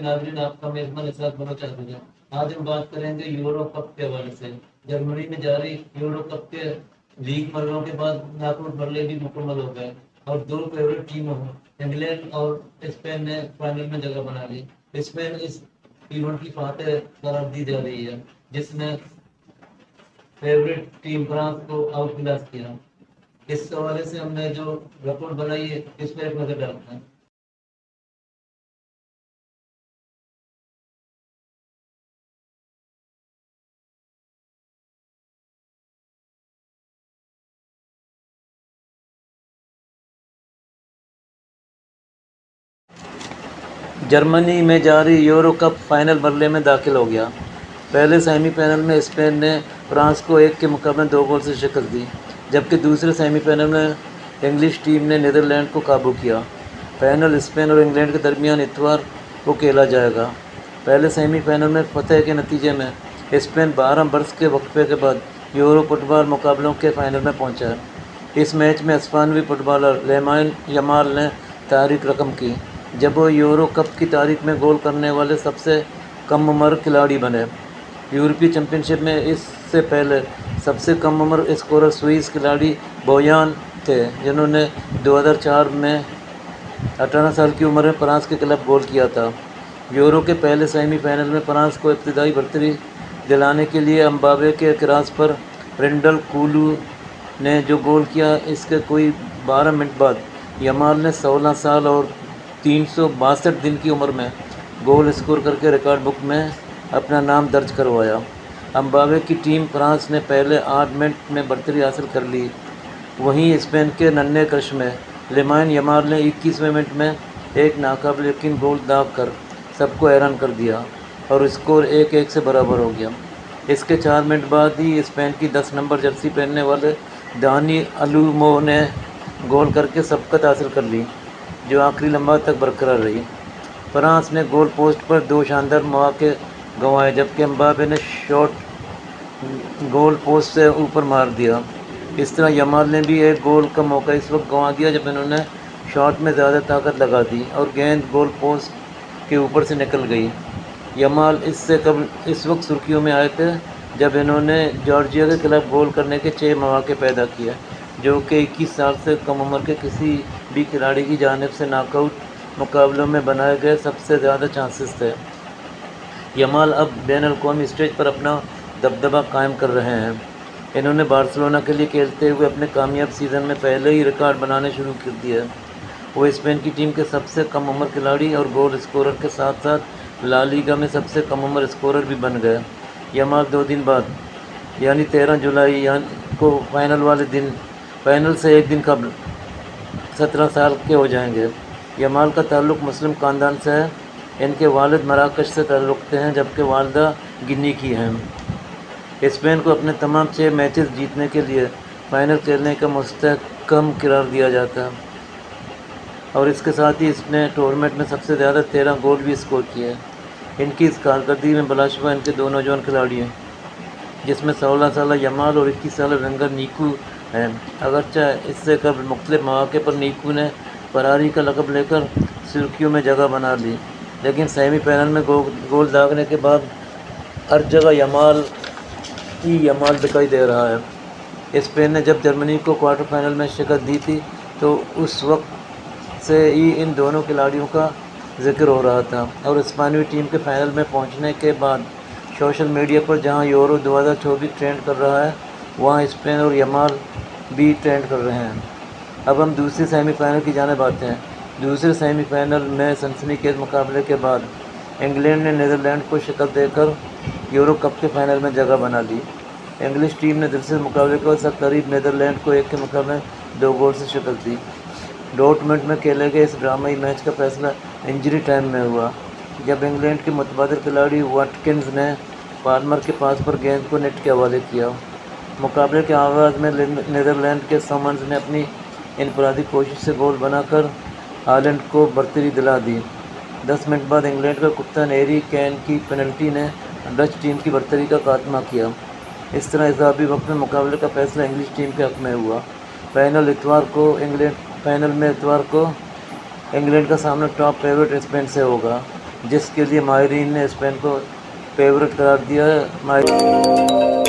सभी नाज़रीन, आपका मेज़बान इरशाद बलोच हाज़िर है। आज हम बात करेंगे यूरो कप के हवाले से। जर्मनी में जारी यूरो कप के लीग मरलों के बाद नॉकआउट मरले भी मुकम्मल हो गए और दो फेवरेट टीमों इंग्लैंड और स्पेन ने फाइनल में जगह बना ली। स्पेन इस इवेंट की फातेह करार दी जा रही है, जिसने फेवरेट टीम फ्रांस को आउट क्लास किया। इस हवाले से हमने जो रिपोर्ट बनाई है, इस पर एक नजर डालते हैं। जर्मनी में जारी यूरो कप फाइनल मरले में दाखिल हो गया। पहले सेमीफाइनल में स्पेन ने फ्रांस को 1 के मुकाबले 2 गोल से शिकस्त दी, जबकि दूसरे सेमीफाइनल में इंग्लिश टीम ने नीदरलैंड को काबू किया। फाइनल स्पेन और इंग्लैंड के दरमियान इतवार को खेला जाएगा। पहले सेमीफाइनल में फतह के नतीजे में स्पेन 12 बरस के वक्फे के बाद यूरो फुटबॉल मुकाबलों के फाइनल में पहुंचा है। इस मैच में स्पेनी फुटबॉलर लामिन यमाल ने तारीख रकम की, जब वो यूरो कप की तारीख में गोल करने वाले सबसे कम उम्र खिलाड़ी बने। यूरोपीय चैंपियनशिप में इससे पहले सबसे कम उम्र स्कोरर स्विस खिलाड़ी बोयान थे, जिन्होंने 2004 में 18 साल की उम्र में फ्रांस के खिलाफ गोल किया था। यूरो के पहले सेमीफाइनल में फ्रांस को इब्तदाई बढ़तरी दिलाने के लिए एम्बापे के क्रॉस पर रेंडल कुलू ने जो गोल किया, इसके कोई 12 मिनट बाद यमाल ने 16 साल और 362 दिन की उम्र में गोल स्कोर करके रिकॉर्ड बुक में अपना नाम दर्ज करवाया। एम्बापे की टीम फ्रांस ने पहले 8 मिनट में बढ़तरी हासिल कर ली। वहीं स्पेन के नन्हे क्रश में लामिन यमाल ने 21वें मिनट में एक नाकाबिल यकीन गोल दाग कर सबको हैरान कर दिया और स्कोर 1-1 से बराबर हो गया। इसके 4 मिनट बाद ही स्पेन की 10 नंबर जर्सी पहनने वाले दानी अलूमो ने गोल करके सबकत हासिल कर ली, जो आखिरी लम्हा तक बरकरार रही। फ्रांस ने गोल पोस्ट पर 2 शानदार मौके गंवाए, जबकि एम्बापे ने शॉट गोल पोस्ट से ऊपर मार दिया। इस तरह यमाल ने भी एक गोल का मौका इस वक्त गंवा दिया जब इन्होंने शॉट में ज़्यादा ताकत लगा दी और गेंद गोल पोस्ट के ऊपर से निकल गई। यमाल इससे कबल इस वक्त सुर्खियों में आए थे जब इन्होंने जॉर्जिया के खिलाफ गोल करने के 6 मौके पैदा किए, जो कि 21 साल से कम उम्र के किसी भी खिलाड़ी की जानिब से नॉकआउट मुकाबलों में बनाए गए सबसे ज़्यादा चांसेस थे। यमाल अब बैनुल-अक़वामी स्टेज पर अपना दबदबा कायम कर रहे हैं। इन्होंने बार्सिलोना के लिए खेलते हुए अपने कामयाब सीज़न में पहले ही रिकॉर्ड बनाने शुरू कर दिए। वो स्पेन की टीम के सबसे कम उम्र खिलाड़ी और गोल स्कोरर के साथ साथ ला लीगा में सबसे कम उम्र स्कोरर भी बन गए। यमाल 2 दिन बाद यानी 13 जुलाई को फाइनल वाले दिन, फाइनल से 1 दिन कबल 17 साल के हो जाएंगे। यमाल का ताल्लुक़ मुस्लिम ख़ानदान से है। इनके वालिद मराकश से ताल्लुक़ रखते हैं, जबकि वालदा गिनी की हैं। स्पेन को अपने तमाम 6 मैचेस जीतने के लिए फाइनल खेलने का मुस्तहकम करार दिया जाता है और इसके साथ ही इसने टूर्नामेंट में सबसे ज़्यादा 13 गोल भी स्कोर किए। इनकी इस कारकर्दगी में बिलाशुबा इनके 2 नौजवान खिलाड़ी हैं, जिसमें 16 साल यमाल और 21 साल वेंगर नीकू हैं। अगरचे इससे कबल मुख्तलिफ मौके पर नीकू ने फरारी का लक़ब लेकर सुर्खियों में जगह बना ली, लेकिन सेमीफाइनल में गोल दागने के बाद हर जगह यमाल ही यमाल दिखाई दे रहा है। स्पेन ने जब जर्मनी को क्वार्टर फाइनल में शिकस्त दी थी, तो उस वक्त से ही इन दोनों खिलाड़ियों का जिक्र हो रहा था और स्पेनी टीम के फाइनल में पहुंचने के बाद सोशल मीडिया पर जहां यूरो 2024 ट्रेंड कर रहा है, वहां स्पेन और यमाल भी ट्रेंड कर रहे हैं। अब हम दूसरी सेमीफाइनल की जानिब आते हैं। दूसरे सेमीफाइनल में सनसनीखेज मुकाबले के बाद इंग्लैंड ने नीदरलैंड को शिकस्त देकर यूरो कप के फाइनल में जगह बना ली। इंग्लिश टीम ने दिलचस्प मुकाबले को सब करीब नीदरलैंड को 1 के मुकाबले 2 गोल से शिकस्त दी। डॉर्टमंड में खेले गए इस ड्रामाई मैच का फैसला इंजरी टाइम में हुआ, जब इंग्लैंड के मुतबादिल खिलाड़ी वाटकिंस ने पाल्मर के पास पर गेंद को नेट के हवाले किया। मुकाबले के आगाज़ में नीदरलैंड के समन्स ने अपनी इनफरादी कोशिश से गोल बनाकर हालैंड को बढ़तरी दिला दी। 10 मिनट बाद इंग्लैंड का कप्तान हैरी केन की पेनल्टी ने डच टीम की बढ़तरी का खात्मा किया। इस तरह इजाफी वक्त में मुकाबले का फैसला इंग्लिश टीम के हक़ में हुआ। फाइनल में इतवार को इंग्लैंड का सामना टॉप फेवरेट स्पेन से होगा। जिसके लिए माहिरीन ने स्पेन को फेवरेट करार दिया है।